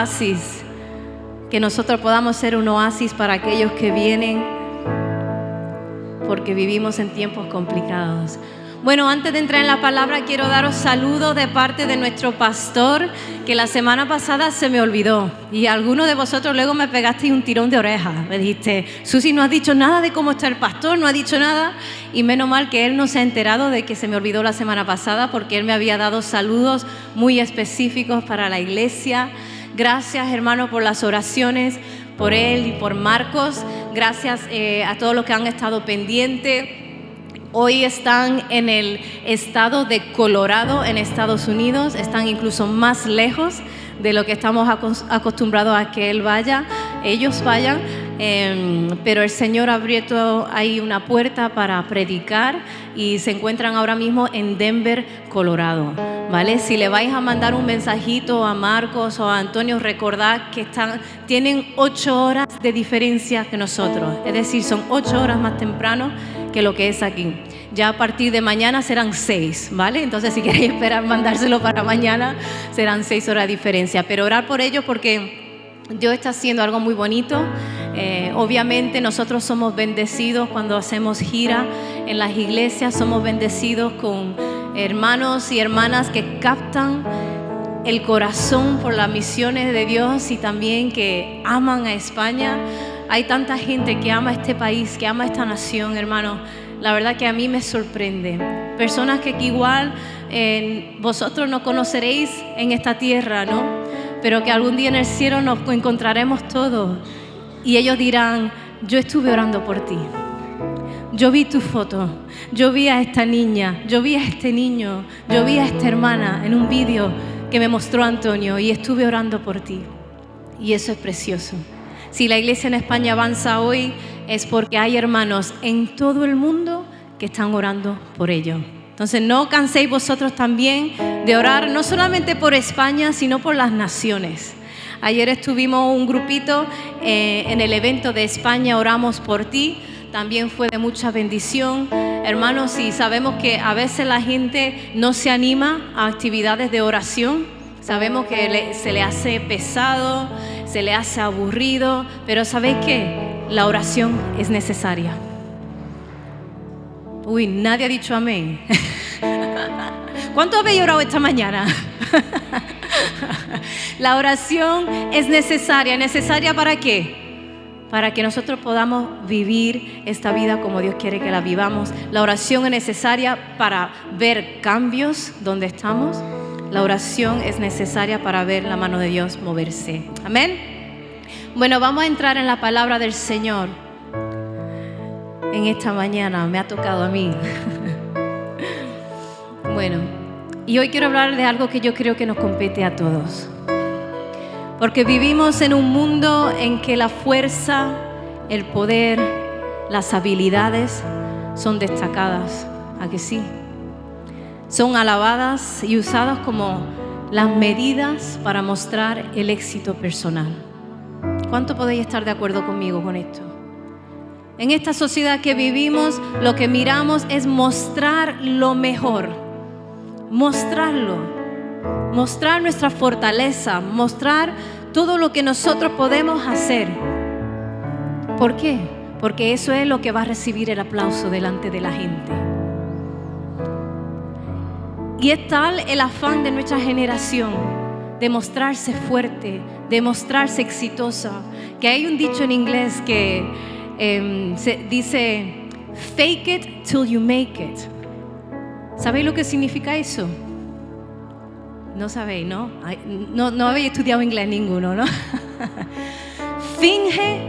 oasis, que nosotros podamos ser un oasis para aquellos que vienen, porque vivimos en tiempos complicados. Bueno, antes de entrar en la palabra, quiero daros saludos de parte de nuestro pastor, que la semana pasada se me olvidó. Y algunos de vosotros luego me pegasteis un tirón de oreja. Me dijiste, Susi, no has dicho nada de cómo está el pastor, no ha dicho nada. Y menos mal que él no se ha enterado de que se me olvidó la semana pasada, porque él me había dado saludos muy específicos para la iglesia. Gracias, hermano, por las oraciones, por él y por Marcos. Gracias a todos los que han estado pendientes. Hoy están en el estado de Colorado, en Estados Unidos. Están incluso más lejos de lo que estamos acostumbrados a que ellos vayan. Pero el Señor ha abierto ahí una puerta para predicar y se encuentran ahora mismo en Denver, Colorado, ¿vale? Si le vais a mandar un mensajito a Marcos o a Antonio, recordad que tienen 8 horas de diferencia que nosotros. Es decir, son 8 horas más temprano que lo que es aquí. Ya a partir de mañana serán 6, ¿vale? Entonces, si queréis esperar mandárselo para mañana, serán 6 horas de diferencia. Pero orar por ellos porque Dios está haciendo algo muy bonito. Obviamente nosotros somos bendecidos cuando hacemos gira en las iglesias. Somos bendecidos con hermanos y hermanas que captan el corazón por las misiones de Dios y también que aman a España. Hay tanta gente que ama este país, que ama esta nación, hermano. La verdad que a mí me sorprende. Personas que igual vosotros no conoceréis en esta tierra, ¿no? Pero que algún día en el cielo nos encontraremos todos. Y ellos dirán, yo estuve orando por ti. Yo vi tu foto. Yo vi a esta niña. Yo vi a este niño. Yo vi a esta hermana en un vídeo que me mostró Antonio y estuve orando por ti. Y eso es precioso. Si la iglesia en España avanza hoy es porque hay hermanos en todo el mundo que están orando por ello. Entonces no canséis vosotros también de orar no solamente por España, sino por las naciones. Ayer estuvimos un grupito en el evento de España, oramos por ti. También fue de mucha bendición. Hermanos, y sabemos que a veces la gente no se anima a actividades de oración. Sabemos que se le hace pesado, se le hace aburrido, pero ¿sabéis qué? La oración es necesaria. Uy, nadie ha dicho amén. ¿Cuánto habéis orado esta mañana? La oración es necesaria. ¿Necesaria para qué? Para que nosotros podamos vivir esta vida como Dios quiere que la vivamos. La oración es necesaria para ver cambios donde estamos. La oración es necesaria para ver la mano de Dios moverse. Amén. Bueno, vamos a entrar en la palabra del Señor. En esta mañana me ha tocado a mí. Bueno, y hoy quiero hablar de algo que yo creo que nos compete a todos. Porque vivimos en un mundo en que la fuerza, el poder, las habilidades son destacadas. ¿A que sí? Son alabadas y usadas como las medidas para mostrar el éxito personal. ¿Cuánto podéis estar de acuerdo conmigo con esto? En esta sociedad que vivimos, lo que miramos es mostrar lo mejor. Mostrarlo. Mostrar nuestra fortaleza. Mostrar todo lo que nosotros podemos hacer. ¿Por qué? Porque eso es lo que va a recibir el aplauso delante de la gente. Y es tal el afán de nuestra generación de mostrarse fuerte, de mostrarse exitosa, que hay un dicho en inglés que se dice fake it till you make it. ¿Sabéis lo que significa eso? No sabéis, ¿no? No habéis estudiado inglés ninguno, ¿no? Finge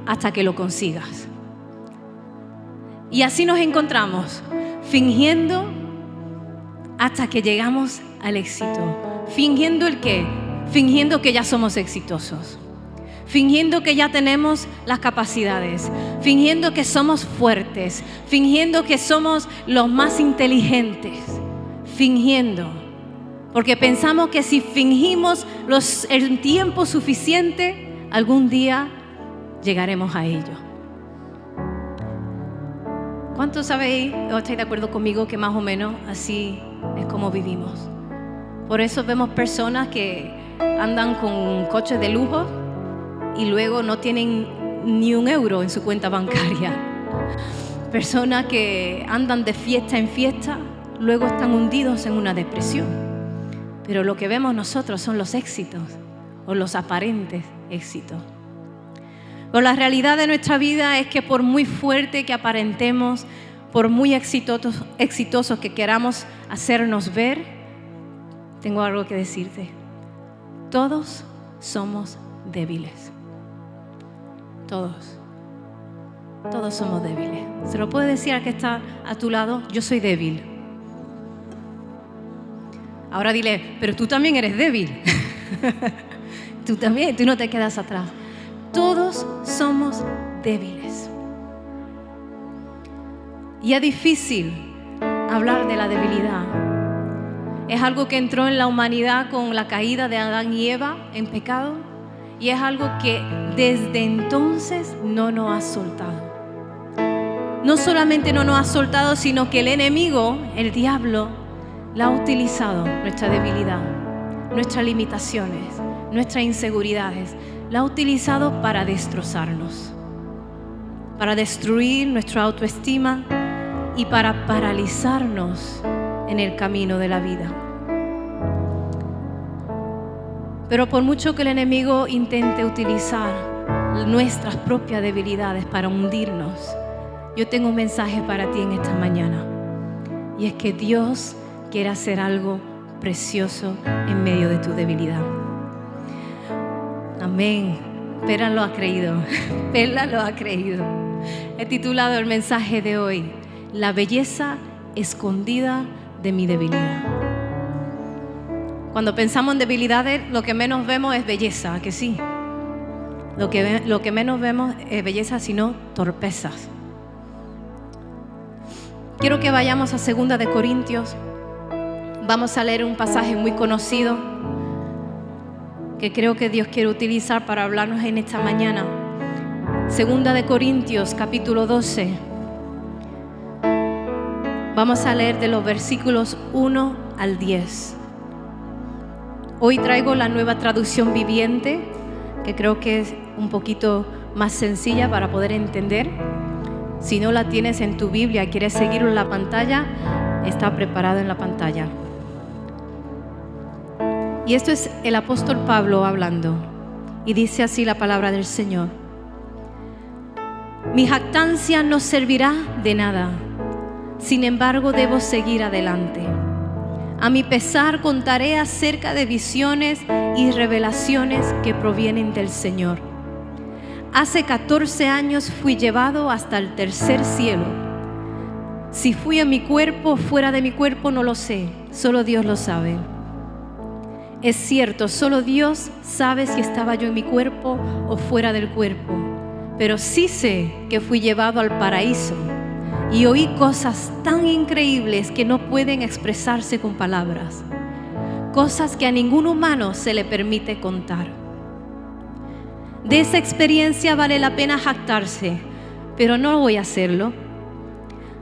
hasta que lo consigas. Y así nos encontramos, fingiendo hasta que llegamos al éxito. ¿Fingiendo el qué? Fingiendo que ya somos exitosos. Fingiendo que ya tenemos las capacidades. Fingiendo que somos fuertes. Fingiendo que somos los más inteligentes. Fingiendo. Porque pensamos que si fingimos el tiempo suficiente, algún día llegaremos a ello. ¿Cuántos sabéis o estáis de acuerdo conmigo que más o menos así es como vivimos? Por eso vemos personas que andan con coches de lujo y luego no tienen ni un euro en su cuenta bancaria. Personas que andan de fiesta en fiesta, luego están hundidos en una depresión. Pero lo que vemos nosotros son los éxitos o los aparentes éxitos. Pero la realidad de nuestra vida es que por muy fuerte que aparentemos, por muy exitosos que queramos hacernos ver, tengo algo que decirte. Todos somos débiles. Todos somos débiles. Se lo puede decir al que está a tu lado, yo soy débil. Ahora dile, pero tú también eres débil. Tú también, tú no te quedas atrás. Todos somos débiles. Y es difícil hablar de la debilidad. Es algo que entró en la humanidad con la caída de Adán y Eva en pecado. Y es algo que desde entonces no nos ha soltado. No solamente no nos ha soltado, sino que el enemigo, el diablo, la ha utilizado, nuestra debilidad, nuestras limitaciones, nuestras inseguridades. La ha utilizado para destrozarnos, para destruir nuestra autoestima y para paralizarnos en el camino de la vida. Pero por mucho que el enemigo intente utilizar nuestras propias debilidades para hundirnos, yo tengo un mensaje para ti en esta mañana. Y es que Dios quiere hacer algo precioso en medio de tu debilidad. Amén. Perla lo ha creído. Perla lo ha creído. He titulado el mensaje de hoy, La belleza escondida de mi debilidad. Cuando pensamos en debilidades, lo que menos vemos es belleza, ¿a que sí? Lo que menos vemos es belleza, sino torpezas. Quiero que vayamos a 2 de Corintios. Vamos a leer un pasaje muy conocido que creo que Dios quiere utilizar para hablarnos en esta mañana. 2 de Corintios, capítulo 12. Vamos a leer de los versículos 1 al 10. Hoy traigo la Nueva Traducción Viviente, que creo que es un poquito más sencilla para poder entender. Si no la tienes en tu Biblia y quieres seguirlo en la pantalla, está preparado en la pantalla. Y esto es el apóstol Pablo hablando. Y dice así la palabra del Señor. Mi jactancia no servirá de nada. Sin embargo, debo seguir adelante. A mi pesar contaré acerca de visiones y revelaciones que provienen del Señor. Hace 14 años fui llevado hasta el tercer cielo. Si fui en mi cuerpo o fuera de mi cuerpo no lo sé, solo Dios lo sabe. Es cierto, solo Dios sabe si estaba yo en mi cuerpo o fuera del cuerpo, pero sí sé que fui llevado al paraíso y oí cosas tan increíbles que no pueden expresarse con palabras, cosas que a ningún humano se le permite contar. De esa experiencia vale la pena jactarse, pero no voy a hacerlo.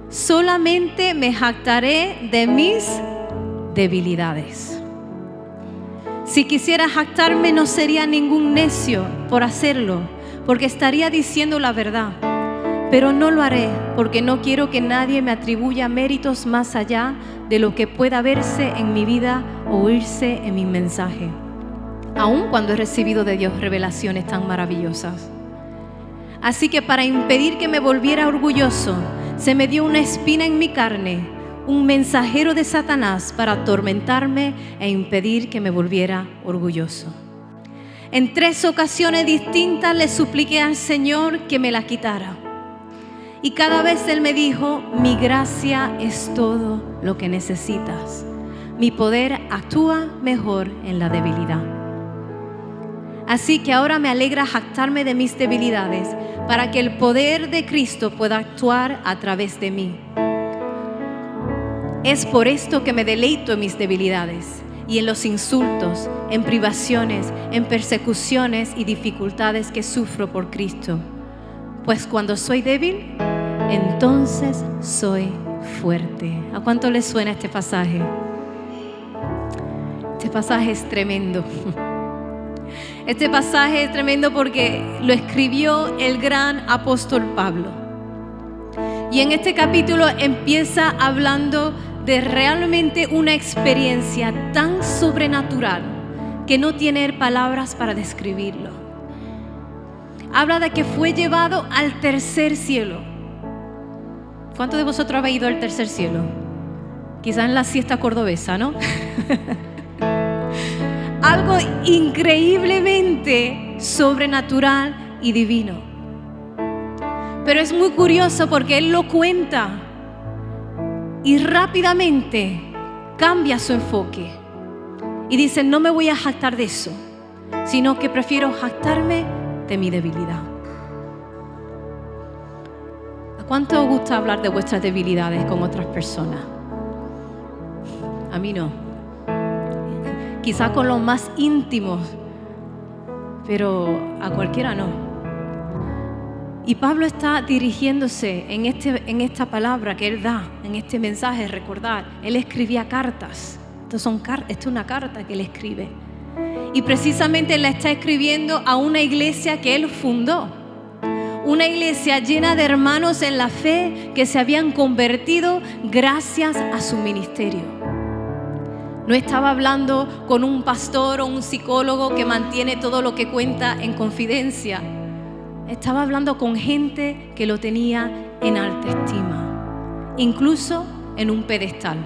Solamente me jactaré de mis debilidades. Si quisiera jactarme, no sería ningún necio por hacerlo, porque estaría diciendo la verdad. Pero no lo haré, porque no quiero que nadie me atribuya méritos más allá de lo que pueda verse en mi vida o oírse en mi mensaje, aun cuando he recibido de Dios revelaciones tan maravillosas. Así que para impedir que me volviera orgulloso, se me dio una espina en mi carne, un mensajero de Satanás para atormentarme e impedir que me volviera orgulloso. En 3 ocasiones distintas le supliqué al Señor que me la quitara. Y cada vez Él me dijo, mi gracia es todo lo que necesitas. Mi poder actúa mejor en la debilidad. Así que ahora me alegra jactarme de mis debilidades para que el poder de Cristo pueda actuar a través de mí. Es por esto que me deleito en mis debilidades y en los insultos, en privaciones, en persecuciones y dificultades que sufro por Cristo. Pues cuando soy débil, entonces soy fuerte. ¿A cuánto les suena este pasaje? pasaje es tremendo. Este pasaje es tremendo porque lo escribió el gran apóstol Pablo. Y en este capítulo empieza hablando de realmente una experiencia tan sobrenatural que no tiene palabras para describirlo. Habla de que fue llevado al tercer cielo. ¿Cuántos de vosotros habéis ido al tercer cielo? Quizás en la siesta cordobesa, ¿no? Algo increíblemente sobrenatural y divino. Pero es muy curioso porque él lo cuenta y rápidamente cambia su enfoque y dice: no me voy a jactar de eso, sino que prefiero jactarme de mi debilidad. ¿A cuánto os gusta hablar de vuestras debilidades con otras personas? A mí no. Quizás con los más íntimos, pero a cualquiera no. Y Pablo está dirigiéndose en esta palabra que él da, en este mensaje, recordar, él escribía cartas. Esto es una carta que él escribe. Y precisamente la está escribiendo a una iglesia que él fundó. Una iglesia llena de hermanos en la fe que se habían convertido gracias a su ministerio. No estaba hablando con un pastor o un psicólogo que mantiene todo lo que cuenta en confidencia. Estaba hablando con gente que lo tenía en alta estima, incluso en un pedestal.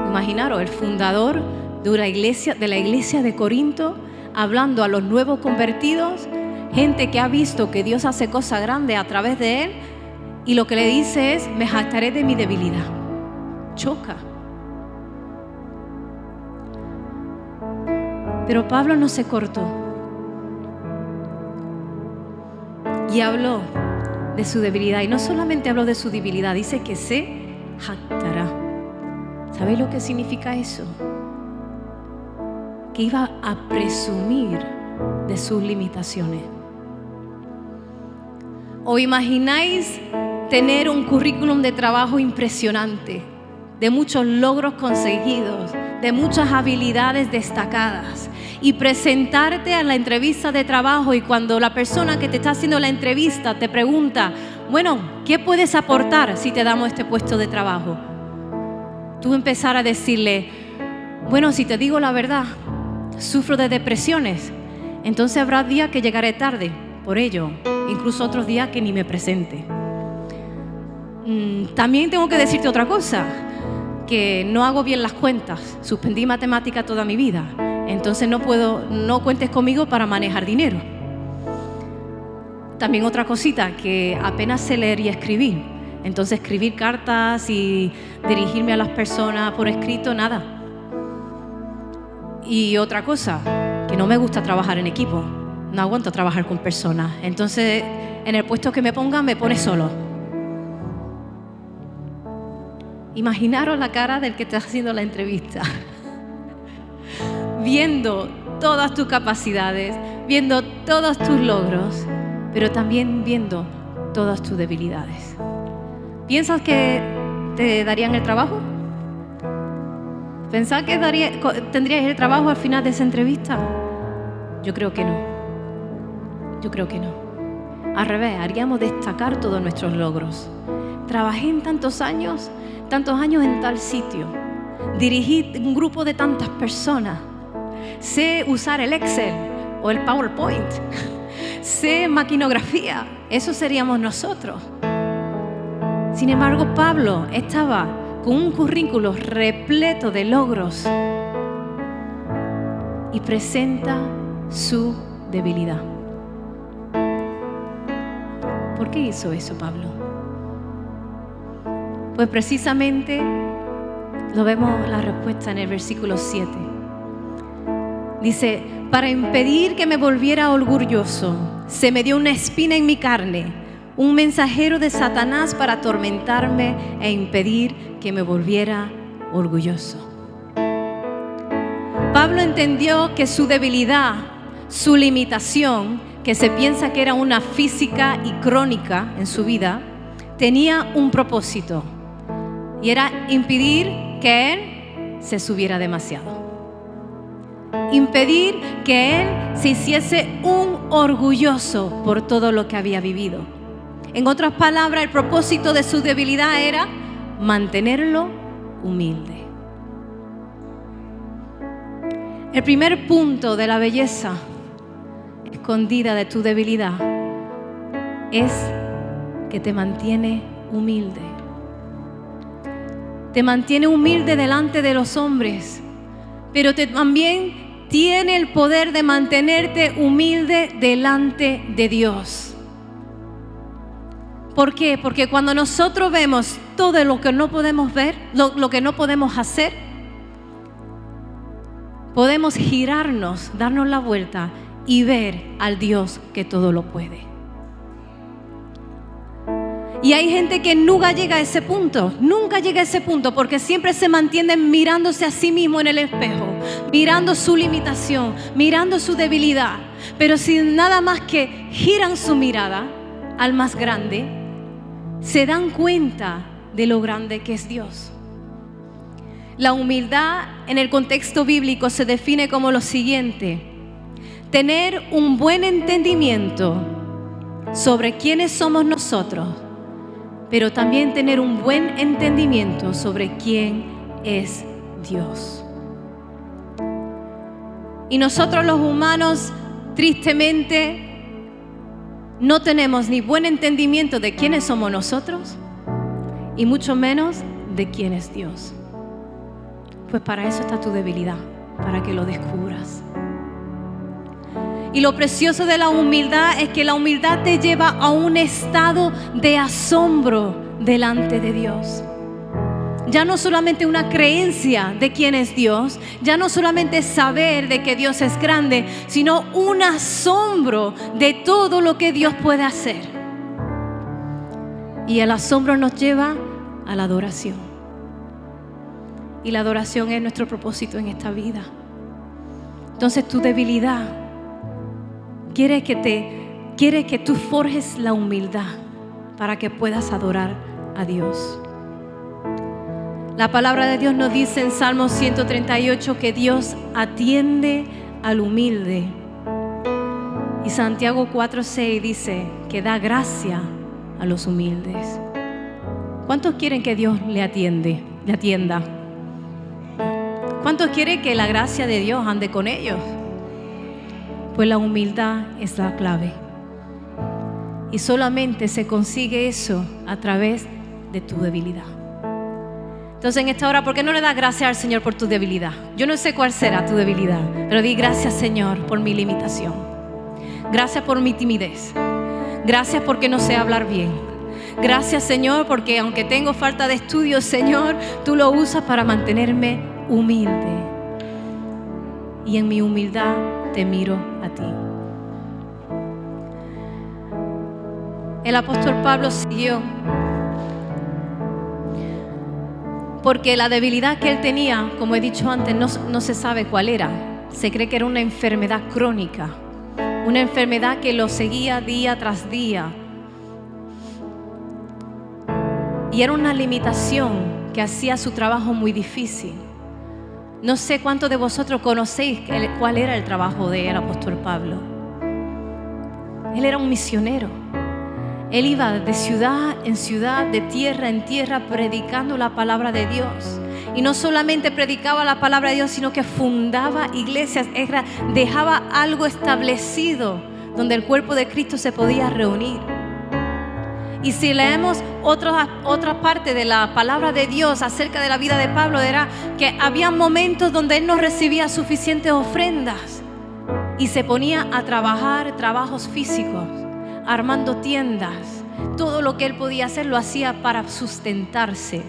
Imaginaros, el fundador de la iglesia de Corinto, hablando a los nuevos convertidos, gente que ha visto que Dios hace cosas grandes a través de él, y lo que le dice es: me jactaré de mi debilidad. Choca. Pero Pablo no se cortó y habló de su debilidad. Y no solamente habló de su debilidad, dice que se jactará. ¿Sabéis lo que significa eso? Que iba a presumir de sus limitaciones. ¿Os imagináis tener un currículum de trabajo impresionante, de muchos logros conseguidos, de muchas habilidades destacadas, y presentarte a la entrevista de trabajo, y cuando la persona que te está haciendo la entrevista te pregunta: bueno, ¿qué puedes aportar si te damos este puesto de trabajo? Tú empezar a decirle: bueno, si te digo la verdad, sufro de depresiones, entonces habrá días que llegaré tarde por ello, incluso otros días que ni me presente. También tengo que decirte otra cosa, que no hago bien las cuentas, suspendí matemática toda mi vida, entonces no cuentes conmigo para manejar dinero. También otra cosita, que apenas sé leer y escribir, entonces escribir cartas y dirigirme a las personas por escrito, nada. Y otra cosa, que no me gusta trabajar en equipo, no aguanto trabajar con personas, entonces en el puesto que me pongan me pone solo. Imaginaros la cara del que está haciendo la entrevista, viendo todas tus capacidades, viendo todos tus logros, pero también viendo todas tus debilidades. ¿Piensas que te darían el trabajo? ¿Pensás que tendrías el trabajo al final de esa entrevista? Yo creo que no. Yo creo que no. Al revés, haríamos destacar todos nuestros logros. Trabajé en tantos años en tal sitio, dirigí un grupo de tantas personas, sé usar el Excel o el PowerPoint, sé maquinografía, eso seríamos nosotros. Sin embargo, Pablo estaba con un currículo repleto de logros y presenta su debilidad. ¿Por qué hizo eso Pablo? Pues precisamente lo vemos la respuesta en el versículo 7. Dice: para impedir que me volviera orgulloso, se me dio una espina en mi carne, un mensajero de Satanás para atormentarme e impedir que me volviera orgulloso. Pablo entendió que su debilidad, su limitación, que se piensa que era una física y crónica en su vida, tenía un propósito. Y era impedir que él se subiera demasiado. impedir que él se hiciese un orgulloso por todo lo que había vivido. En otras palabras, el propósito de su debilidad era mantenerlo humilde. El primer punto de la belleza escondida de tu debilidad es que te mantiene humilde. Te mantiene humilde delante de los hombres, pero también tiene el poder de mantenerte humilde delante de Dios. ¿Por qué? Porque cuando nosotros vemos todo lo que no podemos ver, lo que no podemos hacer, podemos girarnos, darnos la vuelta y ver al Dios que todo lo puede. Y hay gente que nunca llega a ese punto, porque siempre se mantienen mirándose a sí mismo en el espejo, mirando su limitación, mirando su debilidad, pero sin nada más que giran su mirada al más grande, se dan cuenta de lo grande que es Dios. La humildad en el contexto bíblico se define como lo siguiente: tener un buen entendimiento sobre quiénes somos nosotros, pero también tener un buen entendimiento sobre quién es Dios. Y nosotros los humanos, tristemente, no tenemos ni buen entendimiento de quiénes somos nosotros y mucho menos de quién es Dios. Pues para eso está tu debilidad, para que lo descubras. Y lo precioso de la humildad es que la humildad te lleva a un estado de asombro delante de Dios. Ya no solamente una creencia de quién es Dios, ya no solamente saber de que Dios es grande, sino un asombro de todo lo que Dios puede hacer. Y el asombro nos lleva a la adoración. Y la adoración es nuestro propósito en esta vida. Entonces tu debilidad quiere que tú forjes la humildad para que puedas adorar a Dios. La palabra de Dios nos dice en Salmo 138 que Dios atiende al humilde. Y Santiago 4:6 dice que da gracia a los humildes. ¿Cuántos quieren que Dios le atienda? ¿Cuántos quieren que la gracia de Dios ande con ellos? Pues la humildad es la clave. Y solamente se consigue eso a través de tu debilidad. Entonces en esta hora, ¿por qué no le das gracias al Señor por tu debilidad? Yo no sé cuál será tu debilidad, pero di gracias, Señor, por mi limitación. Gracias por mi timidez. Gracias porque no sé hablar bien. Gracias, Señor, porque aunque tengo falta de estudio, Señor, tú lo usas para mantenerme humilde. Y en mi humildad te miro a ti. El apóstol Pablo siguió, porque la debilidad que él tenía, como he dicho antes, no se sabe cuál era. Se cree que era una enfermedad crónica, una enfermedad que lo seguía día tras día. Y era una limitación que hacía su trabajo muy difícil. No sé cuántos de vosotros conocéis cuál era el trabajo del apóstol Pablo. Él era un misionero. Él iba de ciudad en ciudad, de tierra en tierra, predicando la palabra de Dios. Y no solamente predicaba la palabra de Dios, sino que fundaba iglesias, dejaba algo establecido donde el cuerpo de Cristo se podía reunir. Y si leemos otra parte de la palabra de Dios acerca de la vida de Pablo, era que había momentos donde él no recibía suficientes ofrendas y se ponía a trabajar trabajos físicos, armando tiendas. Todo lo que él podía hacer lo hacía para sustentarse.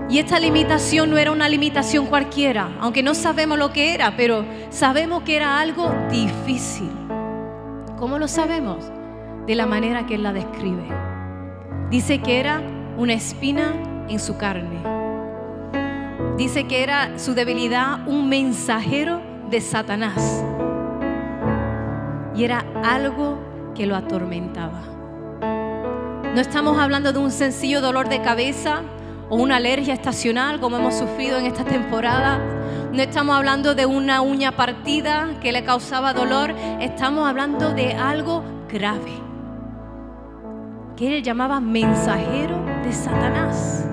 Y esta limitación no era una limitación cualquiera, aunque no sabemos lo que era, pero sabemos que era algo difícil. ¿Cómo lo sabemos? De la manera que él la describe. Dice que era una espina en su carne. Dice que era su debilidad un mensajero de Satanás. Y era algo que lo atormentaba. No estamos hablando de un sencillo dolor de cabeza o una alergia estacional como hemos sufrido en esta temporada, no estamos hablando de una uña partida que le causaba dolor, estamos hablando de algo grave, que él llamaba mensajero de Satanás.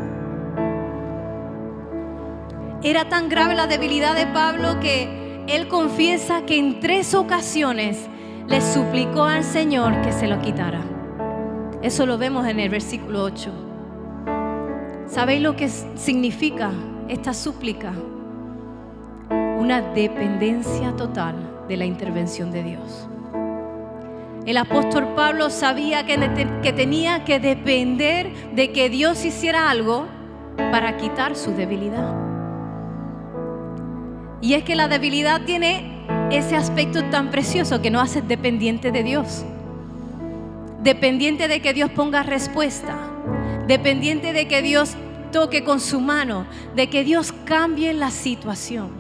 Era tan grave la debilidad de Pablo que él confiesa que en 3 ocasiones le suplicó al Señor que se lo quitara. Eso lo vemos en el versículo 8. ¿Sabéis lo que significa esta súplica? Una dependencia total de la intervención de Dios. El apóstol Pablo sabía que tenía que depender de que Dios hiciera algo para quitar su debilidad. Y es que la debilidad tiene ese aspecto tan precioso que nos hace dependiente de Dios. Dependiente de que Dios ponga respuesta. Dependiente de que Dios toque con su mano. De que Dios cambie la situación.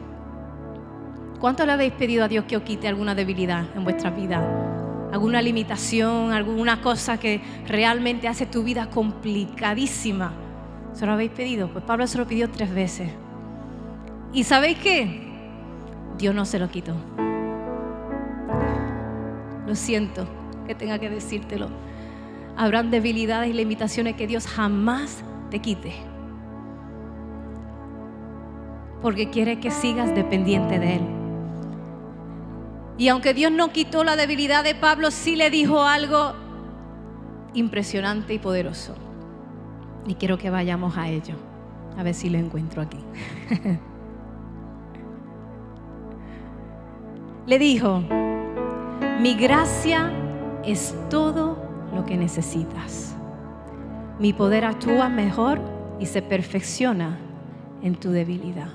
¿Cuánto le habéis pedido a Dios que os quite alguna debilidad en vuestra vida? Alguna limitación, alguna cosa que realmente hace tu vida complicadísima. ¿Se lo habéis pedido? Pues Pablo se lo pidió 3 veces. ¿Y sabéis qué? Dios no se lo quitó. Lo siento que tenga que decírtelo. Habrán debilidades y limitaciones que Dios jamás te quite. Porque quiere que sigas dependiente de Él. Y aunque Dios no quitó la debilidad de Pablo, sí le dijo algo impresionante y poderoso. Y quiero que vayamos a ello. A ver si lo encuentro aquí. Le dijo: mi gracia es todo lo que necesitas. Mi poder actúa mejor y se perfecciona en tu debilidad.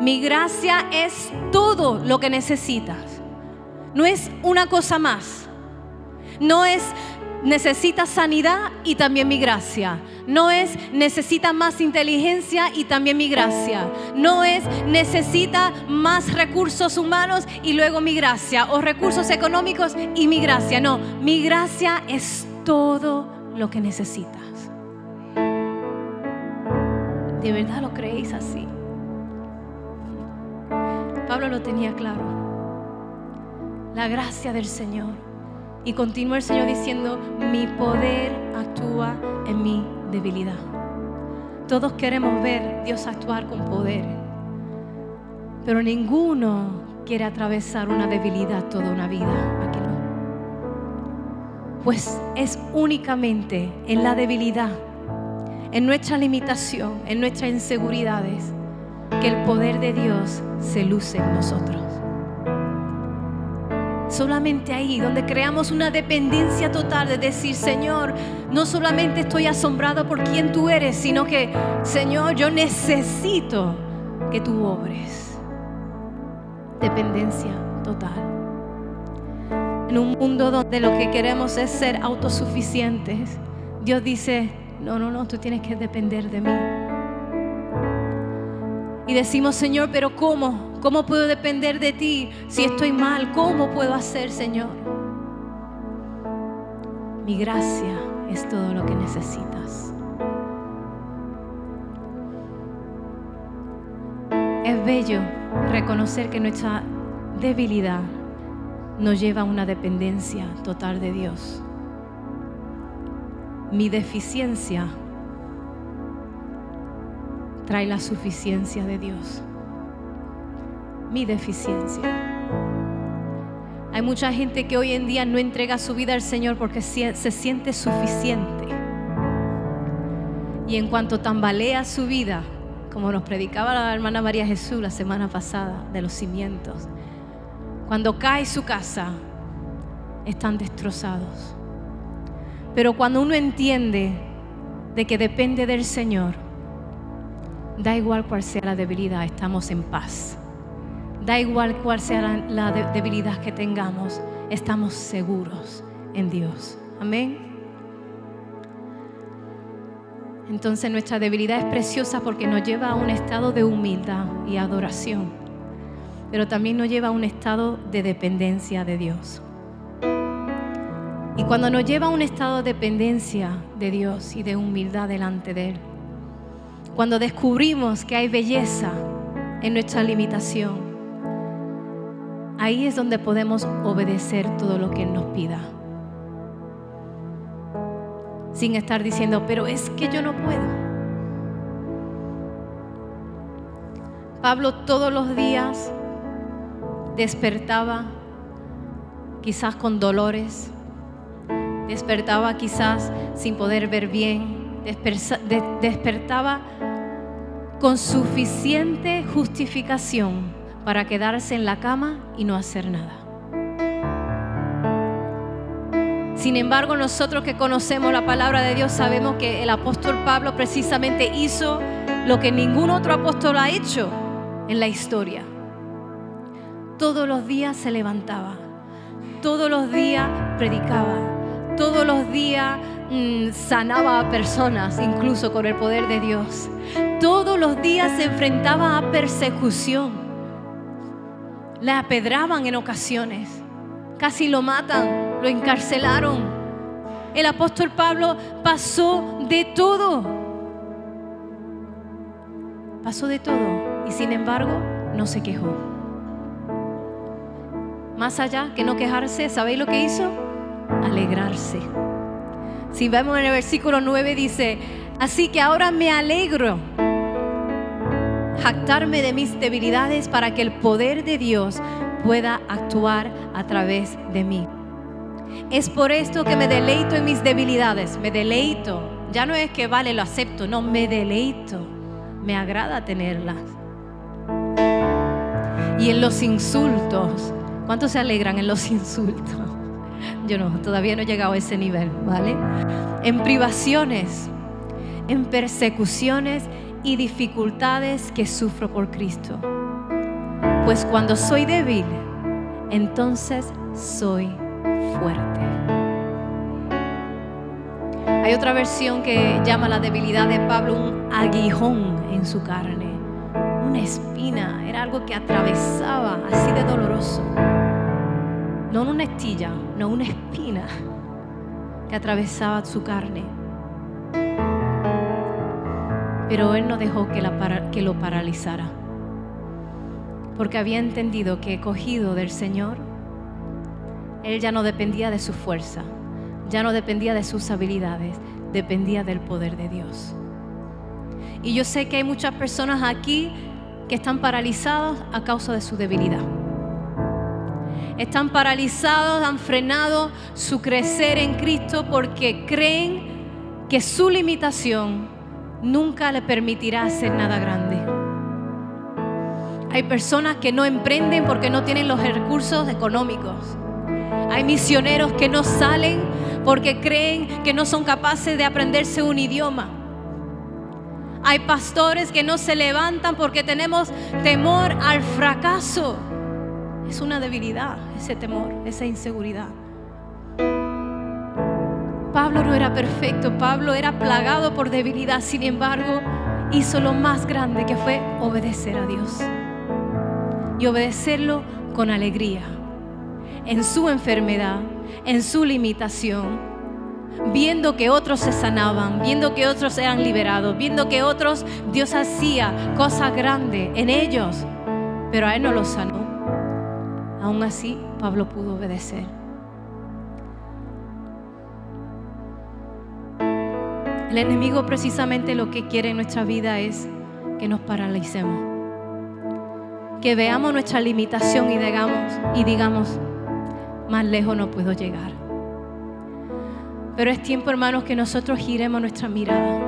Mi gracia es todo lo que necesitas. No es una cosa más. No es necesitas sanidad y también mi gracia. No es necesita más inteligencia y también mi gracia. No es necesita más recursos humanos y luego mi gracia. O recursos económicos y mi gracia. No, mi gracia es todo lo que necesitas. ¿De verdad lo creéis así? Pablo lo tenía claro. La gracia del Señor. Y continúa el Señor diciendo: mi poder actúa en mi debilidad. Todos queremos ver a Dios actuar con poder, pero ninguno quiere atravesar una debilidad toda una vida. ¿A qué no? Pues es únicamente en la debilidad, en nuestra limitación, en nuestras inseguridades, que el poder de Dios se luce en nosotros. Solamente ahí, donde creamos una dependencia total de decir: Señor, no solamente estoy asombrado por quién tú eres, sino que, Señor, yo necesito que tú obres. Dependencia total. En un mundo donde lo que queremos es ser autosuficientes, Dios dice: no, tú tienes que depender de mí. Y decimos: Señor, pero ¿cómo? ¿Cómo puedo depender de ti si estoy mal? ¿Cómo puedo hacer, Señor? Mi gracia es todo lo que necesitas. Es bello reconocer que nuestra debilidad nos lleva a una dependencia total de Dios. Mi deficiencia trae la suficiencia de Dios. Mi deficiencia. Hay mucha gente que hoy en día no entrega su vida al Señor porque se siente suficiente. Y en cuanto tambalea su vida, como nos predicaba la hermana María Jesús la semana pasada, de los cimientos, cuando cae su casa, están destrozados. Pero cuando uno entiende de que depende del Señor, da igual cuál sea la debilidad, estamos en paz. Da igual cuál sea la debilidad que tengamos, estamos seguros en Dios. Amén. Entonces nuestra debilidad es preciosa porque nos lleva a un estado de humildad y adoración, pero también nos lleva a un estado de dependencia de Dios. Y cuando nos lleva a un estado de dependencia de Dios y de humildad delante de Él, cuando descubrimos que hay belleza en nuestra limitación, ahí es donde podemos obedecer todo lo que Él nos pida. Sin estar diciendo, pero es que yo no puedo. Pablo todos los días despertaba quizás con dolores, despertaba quizás sin poder ver bien, despertaba con suficiente justificación para quedarse en la cama y no hacer nada. Sin embargo, nosotros que conocemos la palabra de Dios sabemos que el apóstol Pablo precisamente hizo lo que ningún otro apóstol ha hecho en la historia. Todos los días se levantaba, todos los días predicaba, todos los días sanaba a personas, incluso con el poder de Dios. Todos los días se enfrentaba a persecución. Le apedraban en ocasiones, casi lo matan. Lo encarcelaron. El apóstol Pablo pasó de todo. Pasó de todo y sin embargo no se quejó. Más allá que no quejarse, ¿sabéis lo que hizo? Alegrarse. Si vemos en el versículo 9 dice, así que ahora me alegro, jactarme de mis debilidades para que el poder de Dios pueda actuar a través de mí. Es por esto que me deleito en mis debilidades. Me deleito. Ya no es que vale, lo acepto. No, me deleito. Me agrada tenerlas. Y en los insultos. ¿Cuántos se alegran en los insultos? Yo no, todavía no he llegado a ese nivel, ¿vale? En privaciones, en persecuciones y dificultades que sufro por Cristo. Pues cuando soy débil, entonces soy fuerte. Hay otra versión que llama la debilidad de Pablo un aguijón en su carne, una espina, era algo que atravesaba, así de doloroso. No una estilla, no una espina que atravesaba su carne. Pero él no dejó que lo paralizara, porque había entendido que cogido del Señor, él ya no dependía de su fuerza, ya no dependía de sus habilidades, dependía del poder de Dios. Y yo sé que hay muchas personas aquí que están paralizados a causa de su debilidad. Están paralizados, han frenado su crecer en Cristo porque creen que su limitación nunca le permitirá hacer nada grande. Hay personas que no emprenden porque no tienen los recursos económicos. Hay misioneros que no salen porque creen que no son capaces de aprenderse un idioma. Hay pastores que no se levantan porque tenemos temor al fracaso. Es una debilidad, ese temor, esa inseguridad. Pablo no era perfecto, Pablo era plagado por debilidad. Sin embargo, hizo lo más grande, que fue obedecer a Dios. Y obedecerlo con alegría. En su enfermedad, en su limitación, viendo que otros se sanaban, viendo que otros eran liberados, viendo que otros Dios hacía cosas grandes en ellos, pero a él no los sanó. Aún así, Pablo pudo obedecer. El enemigo precisamente lo que quiere en nuestra vida es que nos paralicemos, que veamos nuestra limitación y digamos, más lejos no puedo llegar. Pero es tiempo, hermanos, que nosotros giremos nuestra mirada,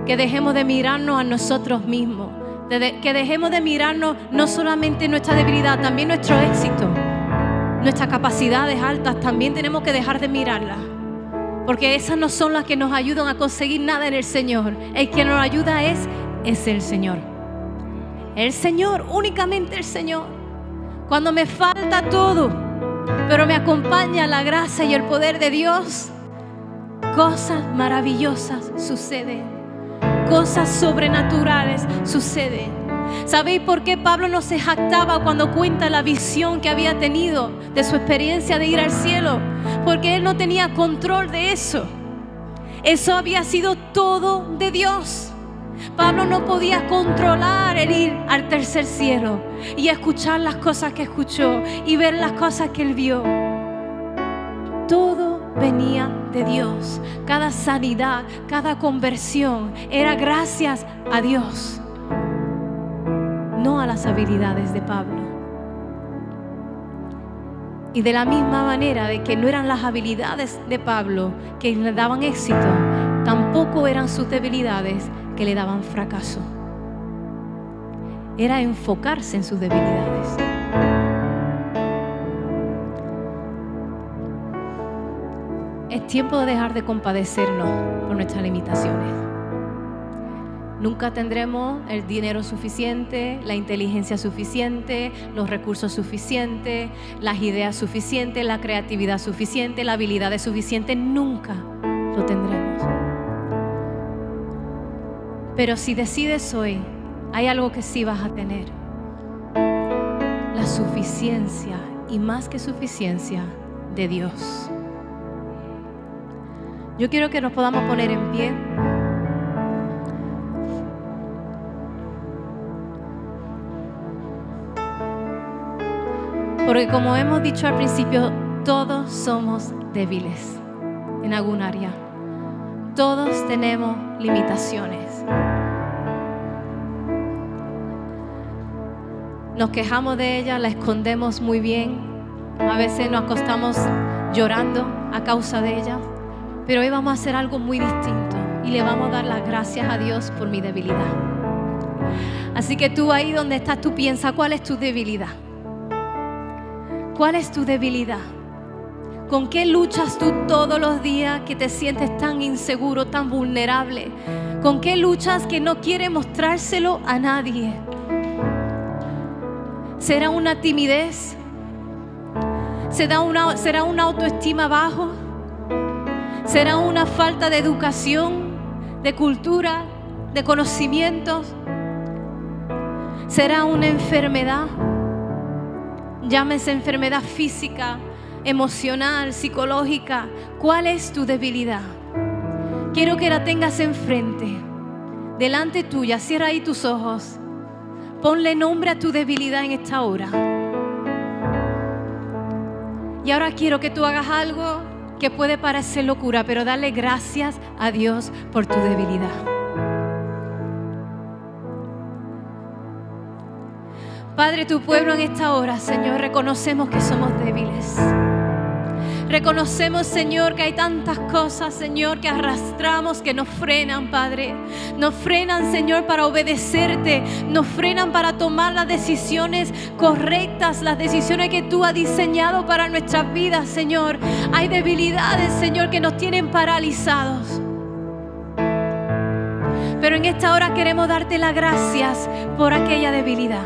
que dejemos de mirarnos a nosotros mismos, que dejemos de mirarnos no solamente nuestra debilidad, también nuestro éxito, nuestras capacidades altas, también tenemos que dejar de mirarlas, porque esas no son las que nos ayudan a conseguir nada en el Señor. El que nos ayuda es el Señor. El Señor, únicamente el Señor. Cuando me falta todo, pero me acompaña la gracia y el poder de Dios, cosas maravillosas suceden, cosas sobrenaturales suceden. ¿Sabéis por qué Pablo no se jactaba cuando cuenta la visión que había tenido de su experiencia de ir al cielo? Porque él no tenía control de eso. Eso había sido todo de Dios. Pablo no podía controlar el ir al tercer cielo y escuchar las cosas que escuchó y ver las cosas que él vio. Todo venía de Dios. Cada sanidad, cada conversión era gracias a Dios, no a las habilidades de Pablo. Y de la misma manera de que no eran las habilidades de Pablo que le daban éxito, tampoco eran sus debilidades que le daban fracaso. Era enfocarse en sus debilidades. Es tiempo de dejar de compadecernos por nuestras limitaciones. Nunca tendremos el dinero suficiente, la inteligencia suficiente, los recursos suficientes, las ideas suficientes, la creatividad suficiente, la habilidad suficiente. Nunca lo tendremos. Pero si decides hoy, hay algo que sí vas a tener: la suficiencia, y más que suficiencia, de Dios. Yo quiero que nos podamos poner en pie. Porque como hemos dicho al principio, todos somos débiles en algún área. Todos tenemos limitaciones. Nos quejamos de ella, la escondemos muy bien. A veces nos acostamos llorando a causa de ella. Pero hoy vamos a hacer algo muy distinto y le vamos a dar las gracias a Dios por mi debilidad. Así que tú ahí donde estás, tú piensa, ¿cuál es tu debilidad? ¿Cuál es tu debilidad? ¿Con qué luchas tú todos los días que te sientes tan inseguro, tan vulnerable? ¿Con qué luchas que no quieres mostrárselo a nadie? ¿Será una timidez? ¿Será una autoestima bajo? ¿Será una falta de educación, de cultura, de conocimientos? ¿Será una enfermedad? Llámese enfermedad física, emocional, psicológica. ¿Cuál es tu debilidad? Quiero que la tengas enfrente, delante tuya. Cierra ahí tus ojos. Ponle nombre a tu debilidad en esta hora. Y ahora quiero que tú hagas algo que puede parecer locura, pero dale gracias a Dios por tu debilidad. Padre, tu pueblo en esta hora, Señor, reconocemos que somos débiles. Reconocemos, Señor, que hay tantas cosas, Señor, que arrastramos, que nos frenan, Padre. Nos frenan, Señor, para obedecerte. Nos frenan para tomar las decisiones correctas, las decisiones que tú has diseñado para nuestras vidas, Señor. Hay debilidades, Señor, que nos tienen paralizados. Pero en esta hora queremos darte las gracias por aquella debilidad.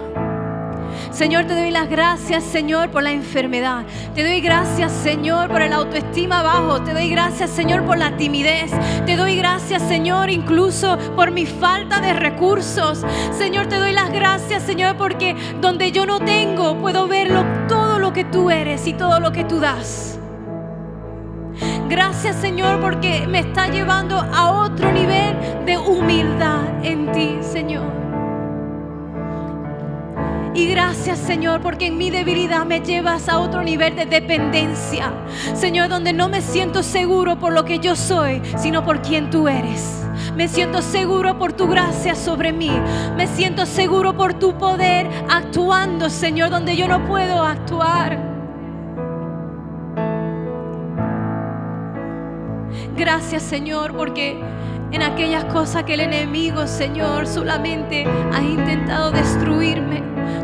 Señor, te doy las gracias, Señor, por la enfermedad. Te doy gracias, Señor, por el autoestima bajo. Te doy gracias, Señor, por la timidez. Te doy gracias, Señor, incluso por mi falta de recursos. Señor, te doy las gracias, Señor, porque donde yo no tengo, puedo ver todo lo que tú eres y todo lo que tú das. Gracias, Señor, porque me está llevando a otro nivel de humildad en ti, Señor. Y gracias, Señor, porque en mi debilidad me llevas a otro nivel de dependencia. Señor, donde no me siento seguro por lo que yo soy, sino por quien tú eres. Me siento seguro por tu gracia sobre mí. Me siento seguro por tu poder actuando, Señor, donde yo no puedo actuar. Gracias, Señor, porque en aquellas cosas que el enemigo, Señor, solamente ha intentado destruirme,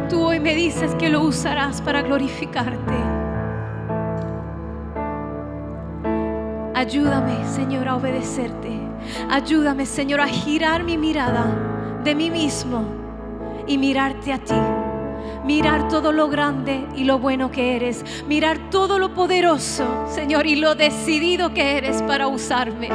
tú hoy me dices que lo usarás para glorificarte. Ayúdame, Señor, a obedecerte. Ayúdame, Señor, a girar mi mirada de mí mismo y mirarte a ti. Mirar todo lo grande y lo bueno que eres. Mirar todo lo poderoso, Señor, y lo decidido que eres para usarme.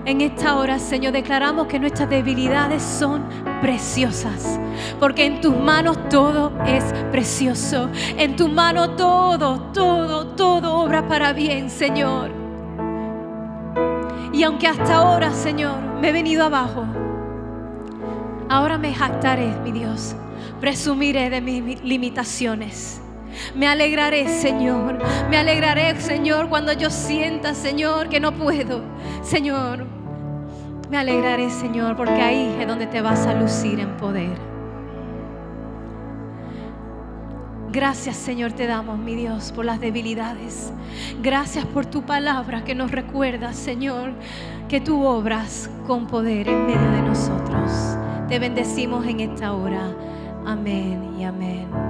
En esta hora, Señor, declaramos que nuestras debilidades son preciosas, porque en tus manos todo es precioso. En tus manos todo obra para bien, Señor. Y aunque hasta ahora, Señor, me he venido abajo, ahora me jactaré, mi Dios. Presumiré de mis limitaciones. Me alegraré, Señor. Me alegraré, Señor, cuando yo sienta, Señor, que no puedo. Señor, me alegraré, Señor, porque ahí es donde te vas a lucir en poder. Gracias, Señor, te damos, mi Dios, por las debilidades. Gracias por tu palabra que nos recuerda, Señor, que tú obras con poder en medio de nosotros. Te bendecimos en esta hora. Amén y amén.